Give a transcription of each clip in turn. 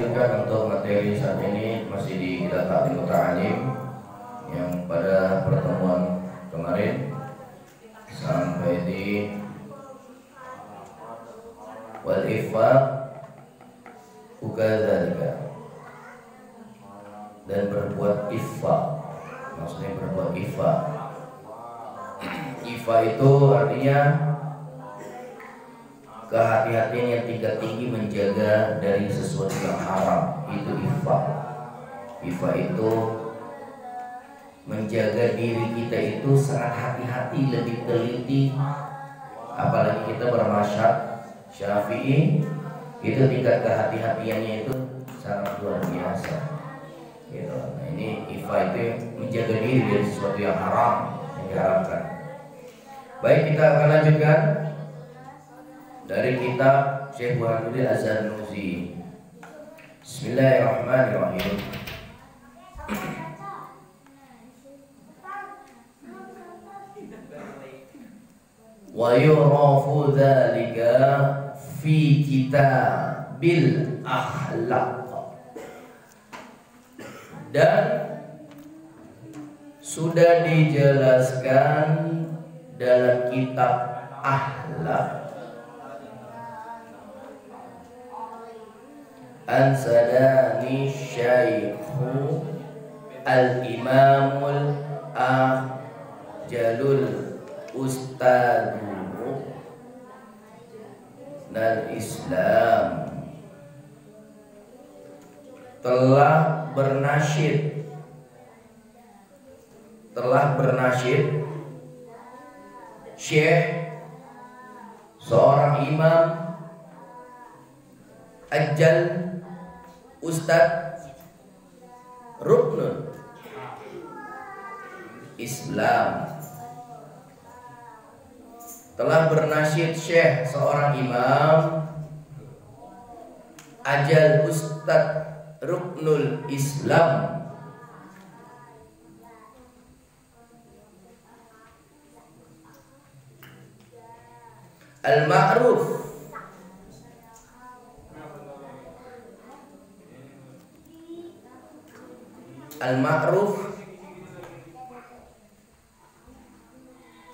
lanjutkan untuk materi saat ini masih di kitab Ta'limut Ta'alim yang pada pertemuan kemarin sampai di wal ifaq ukadzalika, dan berbuat ifaq, maksudnya berbuat ifaq. Ifaq itu artinya kehati-hatian yang tingkat tinggi menjaga dari sesuatu yang haram, itu ifaq. Ifaq itu menjaga diri kita itu sangat hati-hati, lebih teliti, apalagi kita bermazhab Syafi'i, itu tingkat kehati-hatiannya itu sangat luar biasa gitu. Nah, ini ifaq itu menjaga diri dari sesuatu yang haram, yang diharamkan. Baik, kita akan lanjutkan dari kitab Syekh Burhanuddin Az-Zarnuji. Bismillahirrahmanirrahim. Wa yurafu dzalika fi kitabil akhlaq, dan sudah dijelaskan dalam kitab akhlaq. Ansadani Syaikhu Al-Imamul Ajalul Ustadhu Nal Islam telah bernasyid Syekh, seorang imam ajal, Ustadz, Ruknul Islam, telah bernasyid Syekh, seorang imam ajal, Ustadz, Ruknul Islam, al-ma'ruf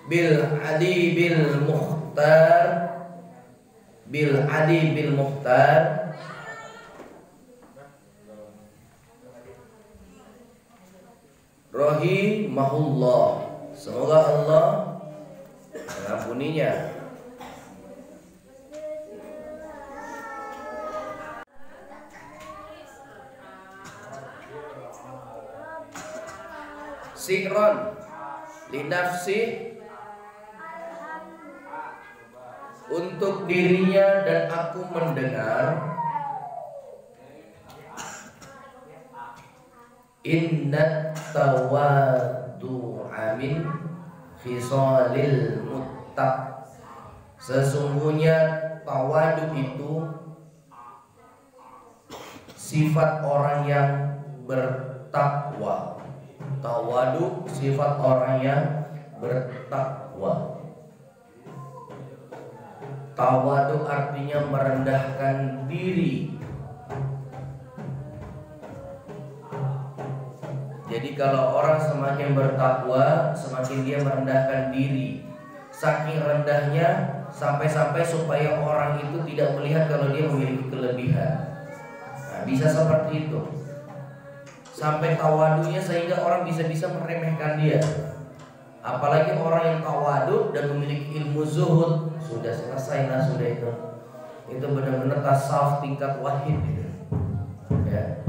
bil adi bil mukhtar rahimahullah, semoga Allah mengampuninya. Sikron linafsi, untuk dirinya, dan aku mendengar inna tawaddu'a min khisalil muttaq, sesungguhnya tawadu itu sifat orang yang bertakwa. Tawadu sifat orang yang bertakwa. Tawadu artinya merendahkan diri. Jadi kalau orang semakin bertakwa, semakin dia merendahkan diri. Saking rendahnya sampai-sampai supaya orang itu tidak melihat kalau dia memiliki kelebihan. Nah, bisa seperti itu. Sampai tawadunya sehingga orang bisa-bisa meremehkan dia. Apalagi orang yang tawadu dan memiliki ilmu zuhud, sudah selesai lah, sudah itu benar-benar tasawuf tingkat wahid gitu. Ya.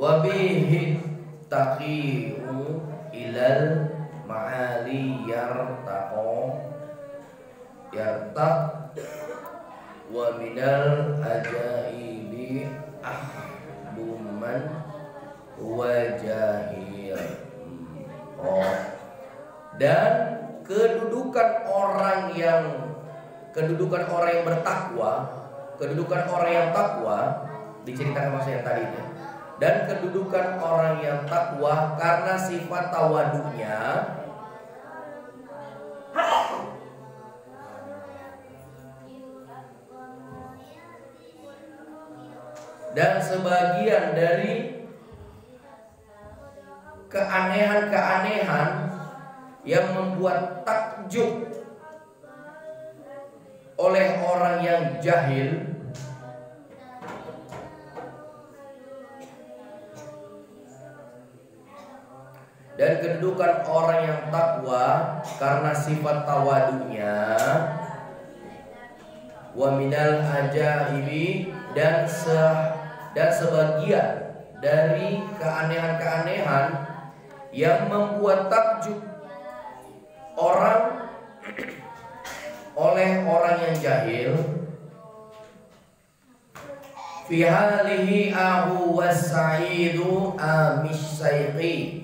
Wabihi taqiu ilal ma'ali yartaq wa minal ajaibi ahbuman wa jahir. Dan kedudukan orang yang bertakwa, kedudukan orang yang takwa diceritakan masa yang tadi itu. Dan kedudukan orang yang takwa karena sifat tawadunya dan sebagian dari keanehan-keanehan yang membuat takjub oleh orang yang jahil, dan kedudukan orang yang takwa karena sifat tawadunya, wa minal ajaibi, dan sebagian dari keanehan-keanehan yang membuat takjub orang oleh orang yang jahil, fi halihi ahu was-sa'idu amisyaiqi,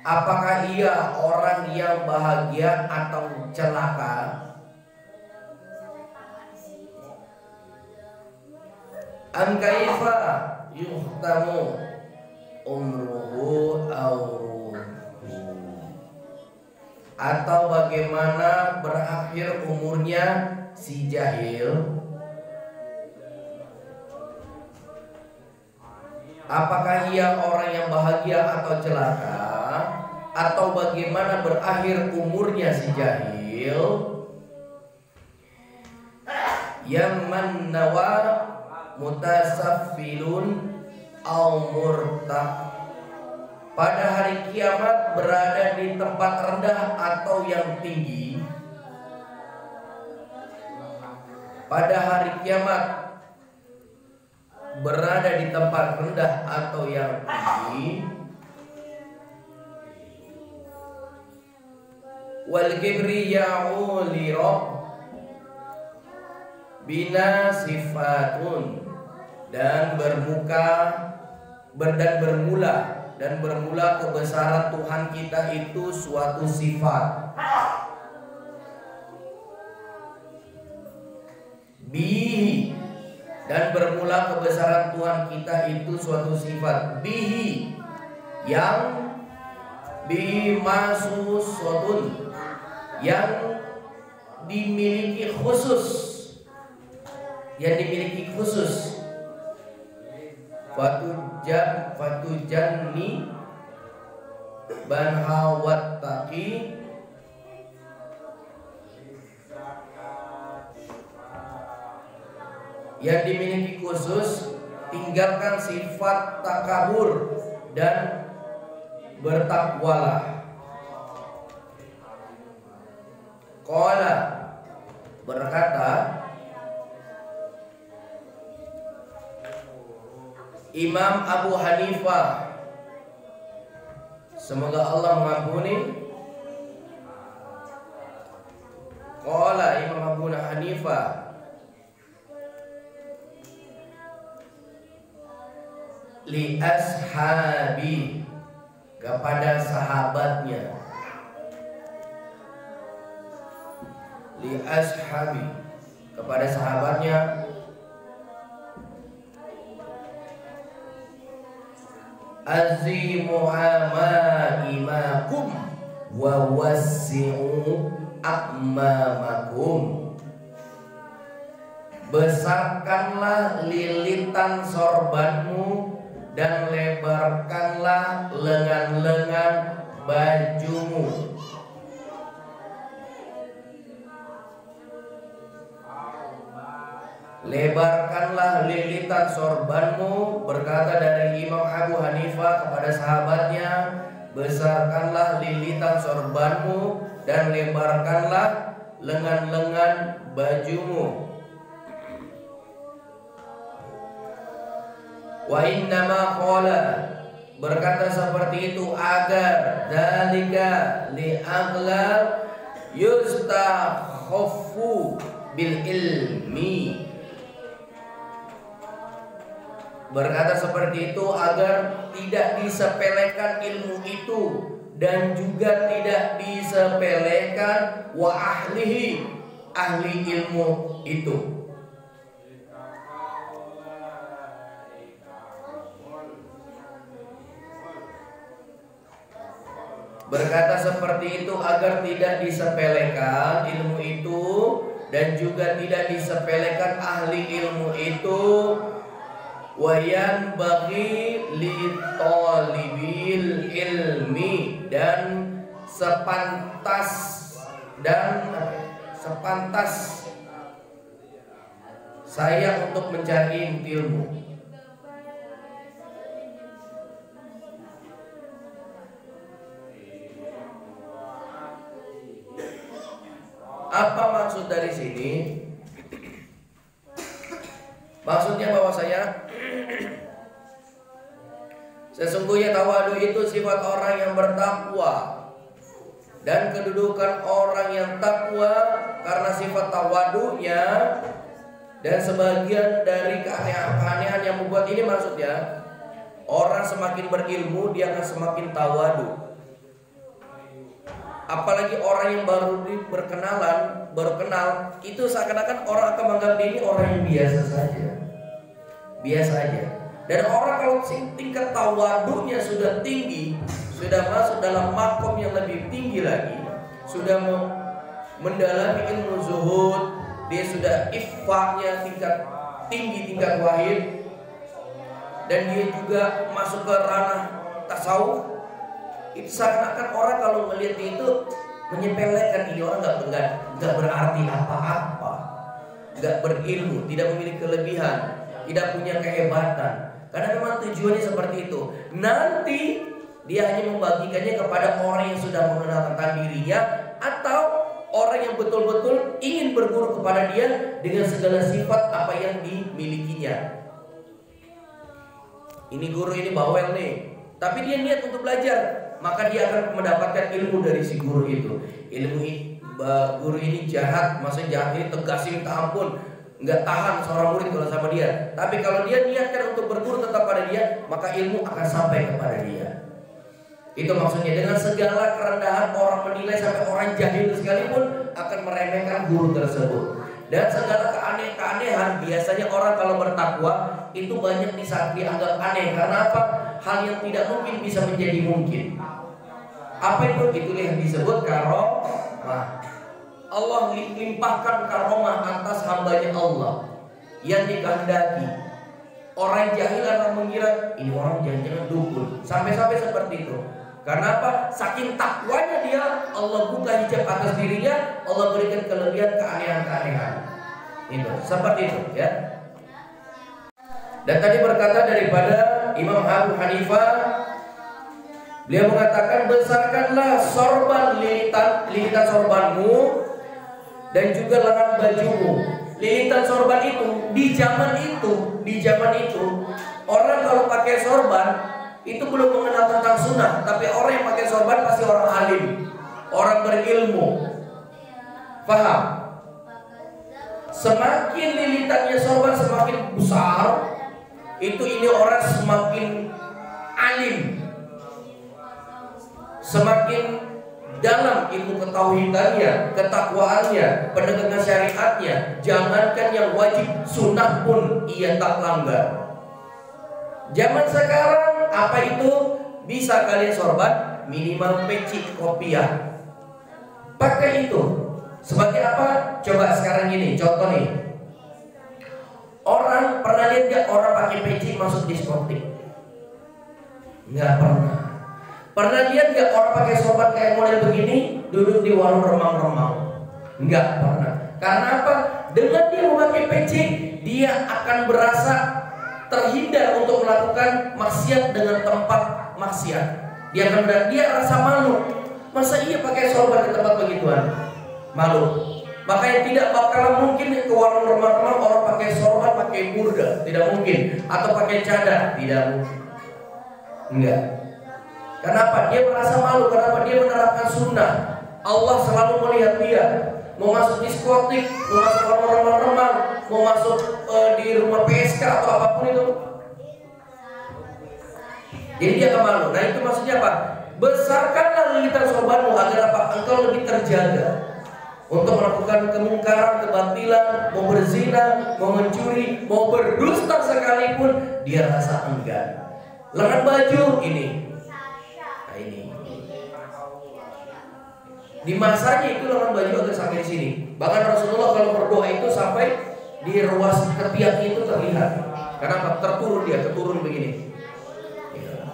apakah ia orang yang bahagia atau celaka? Am kaifa yuhtamu umruhu auruhu, atau bagaimana berakhir umurnya si jahil? Apakah ia orang yang bahagia atau celaka? Atau bagaimana berakhir umurnya si jahil? Yang mannawa mutasaffilun au murtaq, pada hari kiamat berada di tempat rendah atau yang tinggi. Pada hari kiamat berada di tempat rendah atau yang tinggi. Wal kibriya'u li rabb bina sifatun, dan bermula kebesaran Tuhan kita itu suatu sifat. Bihi, dan bermula kebesaran Tuhan kita itu suatu sifat. Bihi, yang bihi masusotun, yang dimiliki khusus, Fatujanni banhawat taqi, yang dimiliki khusus, tinggalkan sifat takabur dan bertakwalah. Qala, berkata Imam Abu Hanifah, semoga Allah mengampuni. Qala Imam Abu Hanifah, li ashabi, kepada sahabatnya. Li ashabi, kepada sahabatnya. Azimu amaimakum wa wasi'u akmamakum, besarkanlah lilitan sorbanmu dan lebarkanlah lengan-lengan bajumu. Lebarkanlah lilitan sorbanmu, berkata dari Imam Abu Hanifah kepada sahabatnya, besarkanlah lilitan sorbanmu dan lebarkanlah lengan-lengan bajumu. Wa innama qala, berkata seperti itu agar dalika li aghla yustakhaffu bil ilmi, berkata seperti itu agar tidak disepelekan ilmu itu dan juga tidak disepelekan wa ahlihi, ahli ilmu itu. Berkata seperti itu agar tidak disepelekan ilmu itu dan juga tidak disepelekan ahli ilmu itu, Wayan bagi li talibil ilmi, dan sepantas saya untuk mencari ilmu. Apa maksud dari sini? Maksudnya bahwa sesungguhnya tawadu itu sifat orang yang bertakwa, dan kedudukan orang yang takwa karena sifat tawadunya. Dan sebagian dari keanehan yang membuat ini, maksudnya orang semakin berilmu dia akan semakin tawadu. Apalagi orang yang baru kenal, itu seakan-akan orang akan menganggap dia ini orang yang biasa aja. Dan orang kalau tingkat tawadunya sudah tinggi, sudah masuk dalam makom yang lebih tinggi lagi, sudah mendalami ilmu zuhud, dia sudah ifahnya tingkat tinggi, tingkat wahid, dan dia juga masuk ke ranah tasawuf. Itu seakan-akan orang kalau melihat itu menyepelekan, ini orang nggak berarti apa-apa, nggak berilmu, tidak memiliki kelebihan, tidak punya kehebatan. Karena memang tujuannya seperti itu. Nanti dia hanya membagikannya kepada orang yang sudah mengenal tentang dirinya, atau orang yang betul-betul ingin berguru kepada dia dengan segala sifat apa yang dimilikinya. Ini guru ini bawel nih, tapi dia niat untuk belajar, maka dia akan mendapatkan ilmu dari si guru itu. Guru ini jahat, maksudnya jahat ini tegas, minta ampun, nggak tahan seorang murid kalau sama dia. Tapi kalau dia niatkan untuk berguru tetap pada dia, maka ilmu akan sampai kepada dia. Itu maksudnya. Dengan segala kerendahan orang menilai, sampai orang jahil sekalipun akan meremehkan guru tersebut. Dan segala keanehan, biasanya orang kalau bertakwa itu banyak dianggap aneh. Karena apa? Hal yang tidak mungkin bisa menjadi mungkin. Apa itu? Itulah yang disebut karomah. Allah limpahkan karomah atas hambanya Allah yang dikehendaki. Orang jahil akan mengira ini orang jangan-jangan dukun, sampai-sampai seperti itu. Karena apa? Saking takwanya dia, Allah buka hijab atas dirinya, Allah berikan kelebihan keanehan-keanehan. Itu seperti itu, ya. Dan tadi berkata daripada Imam Abu Hanifah, beliau mengatakan, besarkanlah sorban lilitan sorbanmu dan juga lengan bajumu. Lilitan sorban itu di zaman itu orang kalau pakai sorban itu belum mengenal tentang sunnah, tapi orang yang pakai sorban pasti orang alim, orang berilmu. Paham? Semakin lilitannya sorban semakin besar, ini orang semakin alim, semakin dalam ilmu ketauhidannya, ketakwaannya, penegakan syariatnya. Jangankan yang wajib, sunnah pun ia tak langgar. Zaman sekarang apa itu? Bisa kalian sorban minimal peci kopiah, pakai itu. Sebagai apa? Coba sekarang gini, contoh nih. Orang pernah lihat gak orang pakai peci masuk diskotik? Nggak pernah. Pernah lihat gak orang pakai sorban kayak model begini duduk di warung remang-remang? Nggak pernah. Karena apa? Dengan dia memakai peci, dia akan berasa terhindar untuk melakukan maksiat dengan tempat maksiat. Dia rasa malu. Masa iya pakai sorban ke tempat begituan? Malu. Makanya tidak bakalan mungkin ke warung remang-remang orang pakai sorban, pakai burda, tidak mungkin. Atau pakai cadar, tidak mungkin. Enggak. Kenapa? Dia merasa malu. Kenapa? Dia menerapkan sunnah. Allah selalu melihat dia. Mau masuk diskotik, mau masuk warung remang-remang, mau masuk di rumah PSK atau apapun itu, jadi dia akan malu. Nah itu maksudnya apa? Besarkanlah lilitan sorbanmu agar apa? Engkau lebih terjaga untuk melakukan kemungkaran, kebatilan, mau berzina, mau mencuri, mau berdusta sekalipun, dia rasa enggan. Lengan baju ini, nah ini. Di masanya itu lengan baju agak sampai di sini. Bahkan Rasulullah kalau berdoa itu sampai di ruas ketiak itu terlihat. Kenapa? Keturun begini.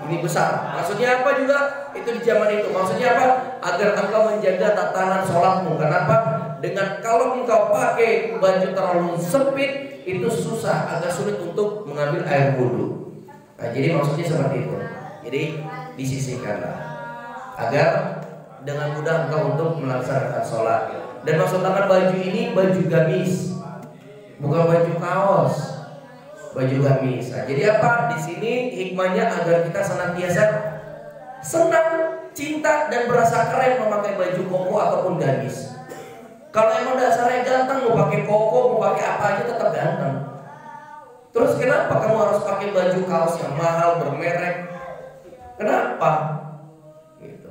Ini besar. Maksudnya apa juga? Itu di zaman itu. Maksudnya apa? Agar engkau menjaga tatanan sholatmu. Kenapa? Dengan kalau engkau pakai baju terlalu sempit, itu susah, agak sulit untuk mengambil air wudhu. Nah, jadi maksudnya seperti itu. Jadi disisihkanlah agar dengan mudah engkau untuk melaksanakan sholat. Dan maksud tangan baju ini baju gamis, bukan baju kaos, baju gamis. Nah, jadi apa? Di sini hikmahnya agar kita senantiasa senang, cinta dan berasa keren memakai baju koko ataupun gamis. Kalau emang dasarnya ganteng, mau pakai koko, mau pakai apa aja tetap ganteng. Terus kenapa kamu harus pakai baju kaos yang mahal bermerek? Kenapa? Gitu.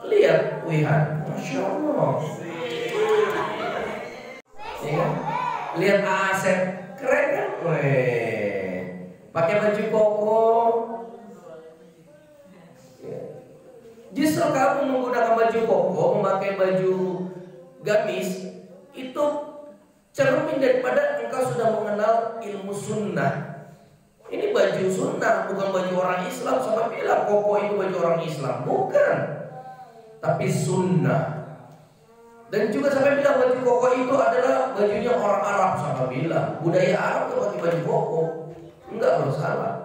Lihat, Wihan, Masya Allah. Ya, lihat Asep, keren kan? Weh, pakai baju koko. Ya. Justru kamu menggunakan baju koko, memakai baju gamis, itu cermin daripada engkau sudah mengenal ilmu sunnah. Ini baju sunnah, bukan baju orang Islam. Sampai bilang koko itu baju orang Islam, bukan, tapi sunnah. Dan juga sampai bilang baju koko itu adalah bajunya orang Arab. Sampai bilang budaya Arab itu pakai baju koko, enggak bersalah,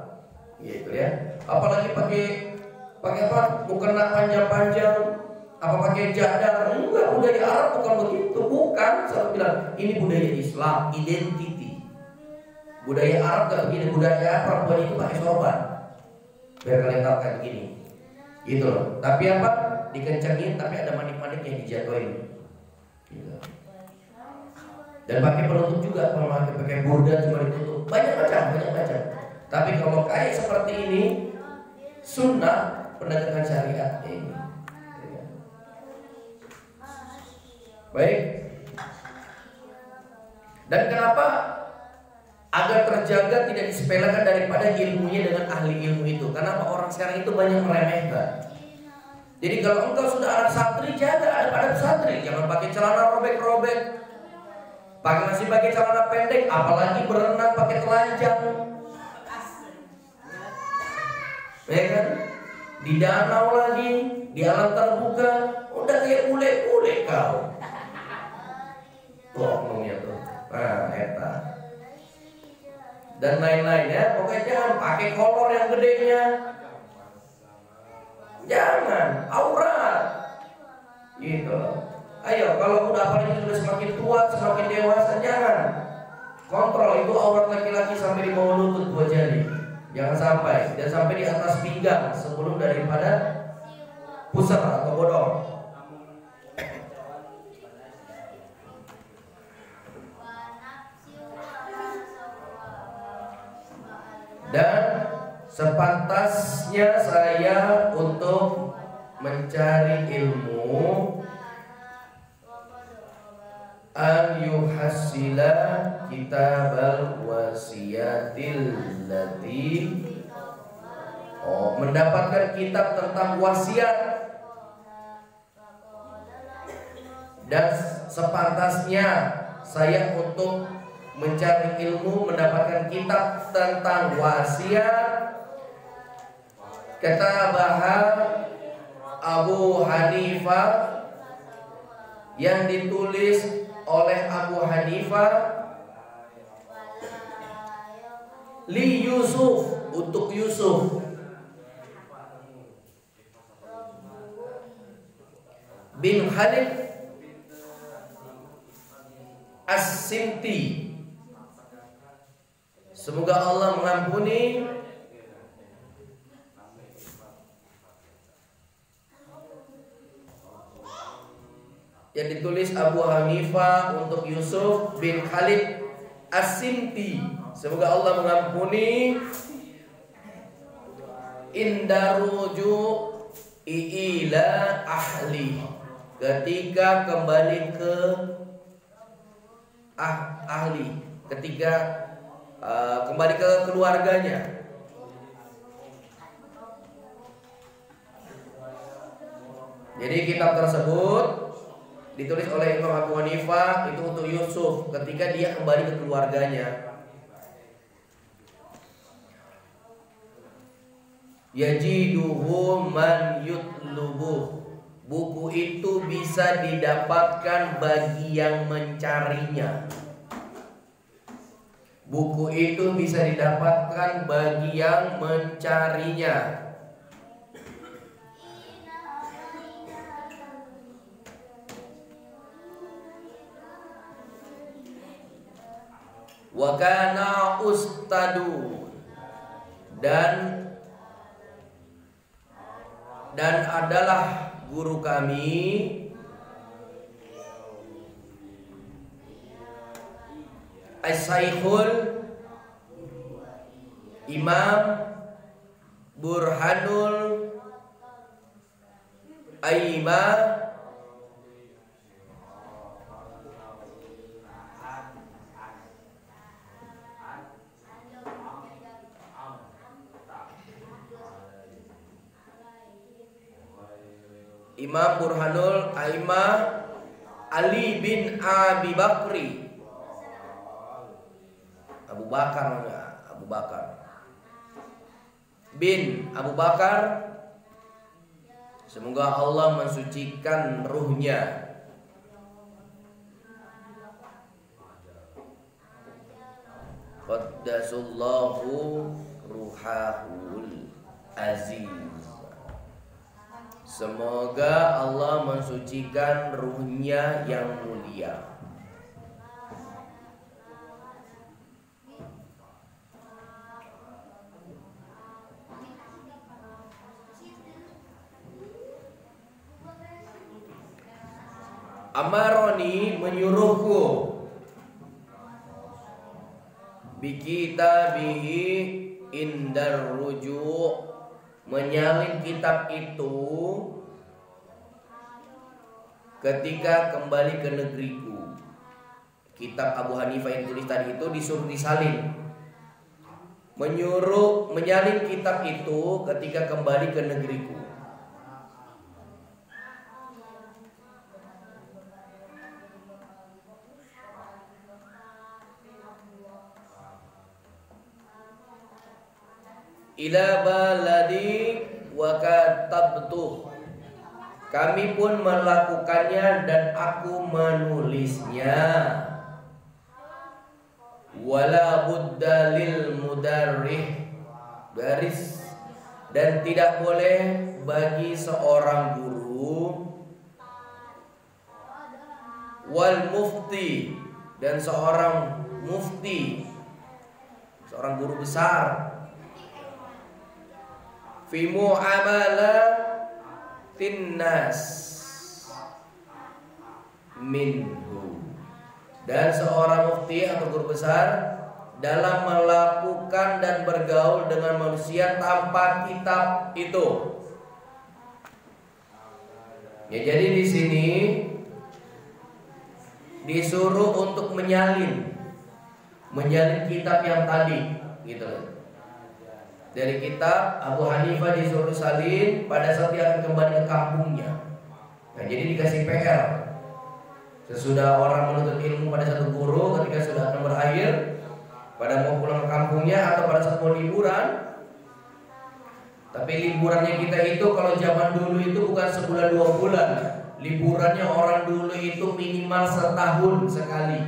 gitu ya. Apalagi pakai apa? Mukena panjang-panjang, apa pakai jadar? Enggak, budaya Arab bukan begitu, bukan. Sampai bilang ini budaya Islam, identity. Budaya Arab gak begini, budaya perempuan itu pakai sorban. Biar kalian tahu kayak begini, gitu loh. Tapi apa? Dikencengin, tapi ada manik-manik yang dijatuhin. Gitu. Dan pakai penutup juga, kalau pakai burda cuma ditutup. Banyak macam. Tapi kalau kayak seperti ini, sunnah penegakan syariat ini. Baik. Dan kenapa? Agar terjaga, tidak disepelekan daripada ilmunya dengan ahli ilmu itu. Kenapa orang sekarang itu banyak meremehkan? Jadi kalau engkau sudah anak santri, jaga adab santri. Jangan pakai celana robek-robek, masih pakai celana pendek, apalagi berenang pakai telanjang, ya kan? Di danau lagi, di alam terbuka, udah kayak bule-bule kau. Tuh oknumnya tuh. Nah, eta. Dan lain-lain ya. Pokoknya jangan pakai kolor yang gedenya. Jangan, aurat. Gitu. Ayo, kalau udah apalagi sudah semakin tua, semakin dewasa, jangan. Kontrol itu aurat laki-laki sampai di bawah lutut 2 jari. Jangan sampai, dan sampai di atas pinggang sebelum daripada pusar atau bodong. Dan sepantasnya saya untuk mencari ilmu an yuhassila kitabal wasiyatil lati, mendapatkan kitab tentang wasiat. Dan sepantasnya saya untuk mencari ilmu mendapatkan kitab tentang wasiat. Kata bahar Abu Hanifah, yang ditulis oleh Abu Hanifah li Yusuf, untuk Yusuf bin Khalid As-Simti. Semoga Allah mengampuni. Yang ditulis Abu Hanifah untuk Yusuf bin Khalid As-Simti. Semoga Allah mengampuni. Indaruju ila ahli, ketika kembali ke ahli, ketika kembali ke keluarganya. Jadi kitab tersebut ditulis oleh Imam Abu Hanifah itu untuk Yusuf ketika dia kembali ke keluarganya. Yajiduhu man yutlubuh. Buku itu bisa didapatkan bagi yang mencarinya. Buku itu bisa didapatkan bagi yang mencarinya. Wa kana ustadu, dan adalah guru kami As-Saikhul Imam Burhanul Aima Imam Burhanul Aimah Ali bin Abi Bakri Abu Bakar bin Abu Bakar, semoga Allah mensucikan ruhnya. Qaddasallahu ruhahul aziz. Semoga Allah mensucikan ruhnya yang mulia. Amaroni, menyuruhku, bikitabihi indar rujuk, menyalin kitab itu ketika kembali ke negeriku. Kitab Abu Hanifah yang tulis tadi itu disuruh disalin. Menyalin kitab itu ketika kembali ke negeriku. Ila baladi wa katabtu, kami pun melakukannya dan aku menulisnya. Wala budda lil mudarrih baris, dan tidak boleh bagi seorang guru, wal mufti, dan seorang mufti, seorang guru besar, fi muamalatin nas minhu, dan seorang mufti atau guru besar dalam melakukan dan bergaul dengan manusia tanpa kitab itu. Ya, jadi di sini disuruh untuk menyalin kitab yang tadi, gitu. Dari kitab Abu Hanifah disuruh salin pada saat dia akan kembali ke kampungnya. Nah, jadi dikasih PR. Sesudah orang menuntut ilmu pada satu guru, ketika sudah akan berakhir, pada mau pulang ke kampungnya atau pada saat mau liburan. Tapi liburannya kita itu kalau zaman dulu itu bukan sebulan 2 bulan. Liburannya orang dulu itu minimal setahun sekali.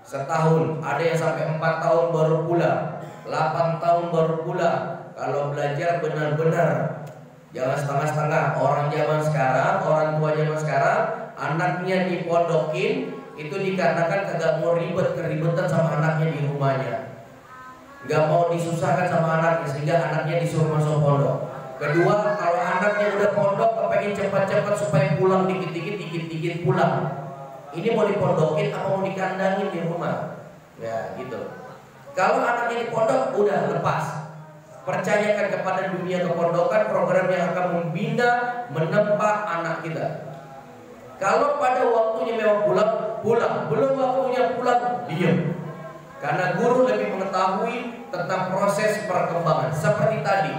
Setahun, ada yang sampai 4 tahun baru pulang, 8 tahun baru pulang. Kalau belajar benar-benar, jangan setengah-setengah. Orang zaman sekarang, orang tua zaman sekarang, anaknya dipondokin, itu dikatakan kagak mau keribetan sama anaknya di rumahnya, nggak mau disusahkan sama anaknya, sehingga anaknya disuruh masuk pondok. Kedua, kalau anaknya udah pondok, kepengen cepat-cepat supaya pulang dikit-dikit pulang. Ini mau dipondokin apa mau dikandangin di rumah? Ya gitu. Kalau anaknya di pondok, udah lepas. Percayakan kepada dunia kepondokan program yang akan membina, menempa anak kita. Kalau pada waktunya memang pulang, belum waktunya pulang, diam. Karena guru lebih mengetahui tentang proses perkembangan. Seperti tadi,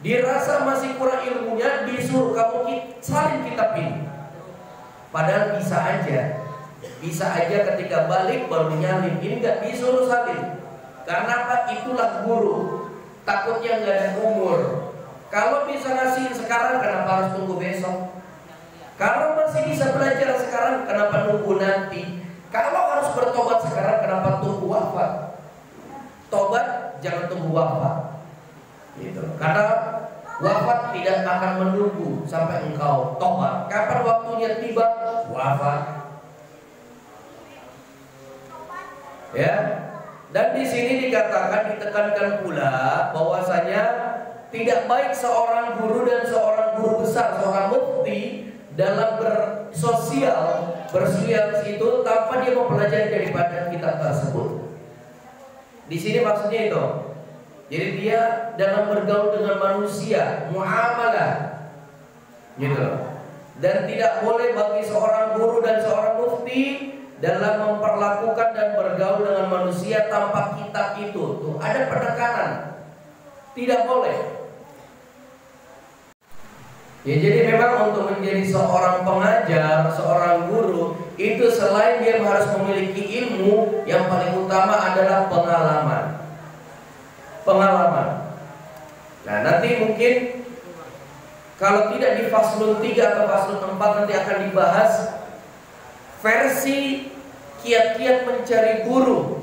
dirasa masih kurang ilmunya, disuruh kamu salin kitab ini. Padahal bisa aja ketika balik baru nyalin. Ini nggak disuruh salin. Karena apa? Itulah guru. Takutnya nggak ada umur. Kalau bisa ngasihin sekarang, kenapa harus tunggu besok? Kalau masih bisa belajar sekarang, kenapa nunggu nanti? Kalau harus bertobat sekarang, kenapa tunggu wafat? Tobat jangan tunggu wafat. Gitu. Karena wafat tidak akan menunggu sampai engkau tobat. Kapan waktunya tiba, wafat. Ya. Dan di sini dikatakan, ditekankan pula bahwasanya tidak baik seorang guru dan seorang guru besar, seorang mufti dalam bersosial itu tanpa dia mempelajari daripada kitab tersebut. Di sini maksudnya itu. Jadi dia dalam bergaul dengan manusia, muamalah, gitu. Dan tidak boleh bagi seorang guru dan seorang mufti dalam memperlakukan dan bergaul dengan manusia tanpa kitab itu. Tuh, ada penekanan. Tidak boleh. Ya, jadi memang untuk menjadi seorang pengajar, seorang guru, itu selain dia harus memiliki ilmu, yang paling utama adalah pengalaman. Nah, nanti mungkin kalau tidak di faslun 3 atau faslun 4 nanti akan dibahas versi kiat-kiat mencari guru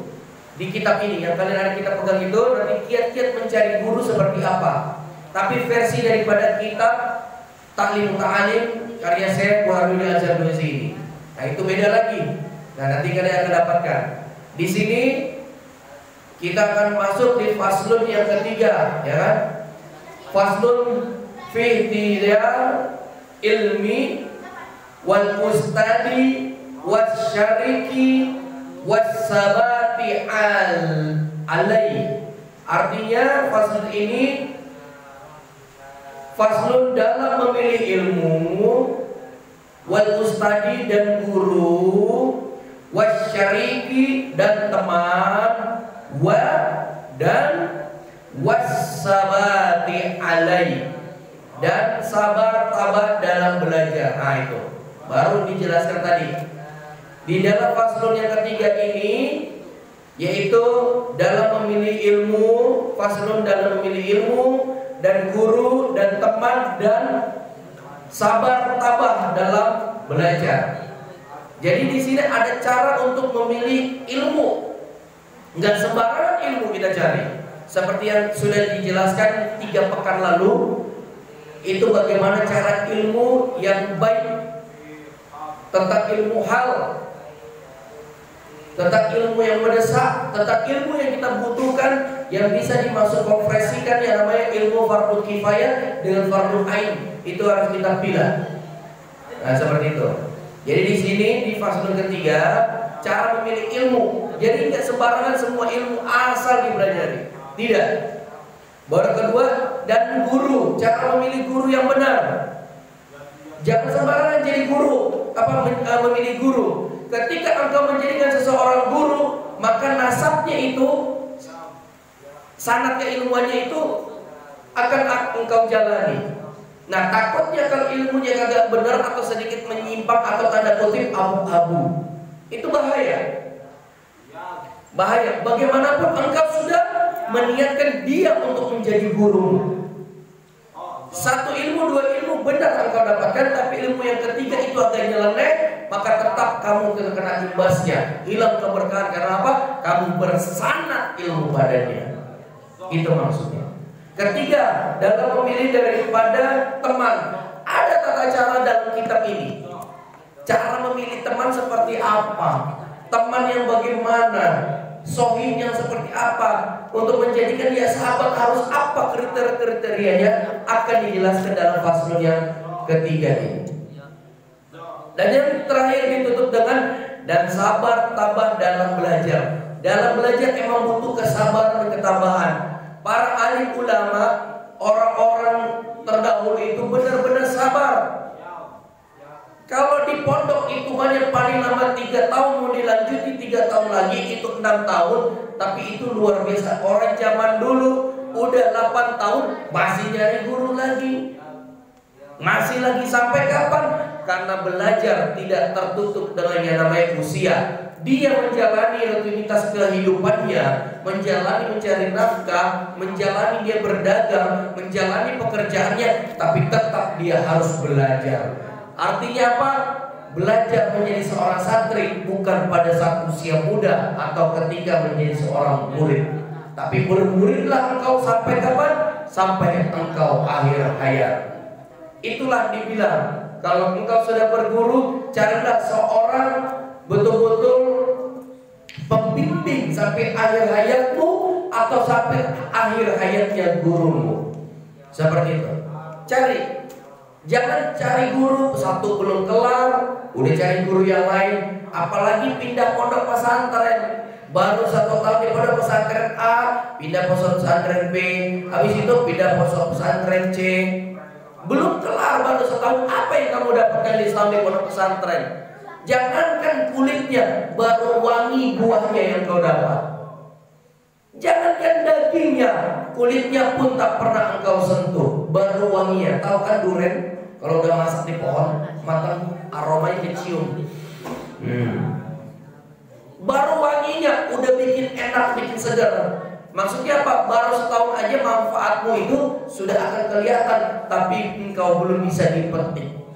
di kitab ini. Yang kalian ada kitab pegang itu, nanti kiat-kiat mencari guru seperti apa. Tapi versi daripada kitab Ta'lim Ta'alim karya Syekh Muhammad Azhar Nusi ini. Nah, itu beda lagi. Nah, nanti kalian akan dapatkan. Di sini kita akan masuk di faslun yang ketiga, ya kan? Faslun fi ihtiyar ilmi wal ustadi wasyariki wasabati alai. Artinya faslun ini faslun dalam memilih ilmu, wal ustadi dan guru, wasyariki dan teman, dan wasabati alai dan sabar tabah dalam belajar. Nah, itu baru dijelaskan tadi. Di dalam faslun yang ketiga ini, yaitu dalam memilih ilmu, faslun dalam memilih ilmu dan guru dan teman dan sabar tabah dalam belajar. Jadi di sini ada cara untuk memilih ilmu. Enggak sembarangan ilmu kita cari. Seperti yang sudah dijelaskan 3 pekan lalu, itu bagaimana cara ilmu yang baik, tentang ilmu hal, tentang ilmu yang mendesak, tentang ilmu yang kita butuhkan, yang bisa dimasuk konversikan yang namanya ilmu fardhu kifayah dengan fardhu ain. Itu harus kita pilih. Nah, seperti itu. Jadi di sini di faslun ketiga, cara memilih ilmu. Jadi tidak sembarangan semua ilmu asal dipelajari. Tidak. Baru kedua, dan guru, cara memilih guru yang benar. Jangan sembarangan jadi guru, memilih guru. Ketika engkau menjadikan seseorang guru, maka nasabnya itu, sanad keilmuannya itu akan engkau jalani. Nah, takutnya kalau ilmunya agak benar atau sedikit menyimpang atau tanda kutip abu-abu, itu bahaya. Bahaya. Bagaimanapun engkau sudah meniatkan dia untuk menjadi guru. Satu ilmu, 2 ilmu benar engkau dapatkan, tapi ilmu yang ketiga itu agak nyeleneh, maka tetap kamu terkena imbasnya, hilang keberkahan. Karena apa? Kamu bersanad ilmu padanya. Itu maksudnya. Ketiga, dalam memilih daripada teman, ada tata cara dalam kitab ini. Cara memilih teman seperti apa? Teman yang bagaimana? Sohih yang seperti apa? Untuk menjadikan dia sahabat harus apa kriteria-kriterianya, akan dijelaskan dalam faslun yang ketiga ini. Dan yang terakhir ditutup dengan dan sabar tabah dalam belajar. Dalam belajar memang butuh kesabaran dan ketabahan. Para alim ulama, orang-orang terdahulu itu benar-benar sabar. Kalau di pondok hitungannya paling lama 3 tahun, mau dilanjuti 3 tahun lagi itu 6 tahun, tapi itu luar biasa. Orang zaman dulu udah 8 tahun masih nyari guru lagi. Masih lagi sampai kapan? Karena belajar tidak tertutup dengan yang namanya usia. Dia menjalani rutinitas kehidupannya, menjalani mencari nafkah, menjalani dia berdagang, menjalani pekerjaannya, tapi tetap dia harus belajar. Artinya apa? Belajar menjadi seorang santri bukan pada saat usia muda atau ketika menjadi seorang murid, tapi bermuridlah engkau sampai kapan? Sampai engkau akhir hayat. Itulah dibilang, kalau engkau sudah berguru, carilah seorang betul-betul pembimbing sampai akhir hayatmu atau sampai akhir hayatnya gurumu. Seperti itu. Cari. Jangan cari guru satu belum kelar, udah cari guru yang lain. Apalagi pindah pondok pesantren, baru 1 tahun di pondok pesantren A, pindah pondok pesantren B, habis itu pindah pondok pesantren C. Belum kelar baru setahun, apa yang kamu dapatkan di Islam di pondok pesantren? Jangankan kulitnya, baru wangi buahnya yang kau dapat. Jangankan dagingnya, kulitnya pun tak pernah engkau sentuh, baru wanginya. Tahu kan duren? Kalau udah masak di pohon, matang, aromanya kecium. Baru wanginya udah bikin enak, bikin segar. Maksudnya apa? Baru setahun aja manfaatmu itu sudah akan kelihatan, tapi engkau belum bisa dipetik.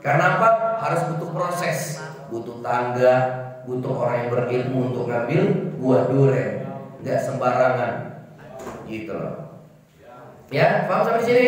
Karena apa? Harus butuh proses, butuh tangga, butuh orang yang berilmu untuk ngambil buah durian, nggak sembarangan, gitu loh. Ya, paham sampai sini?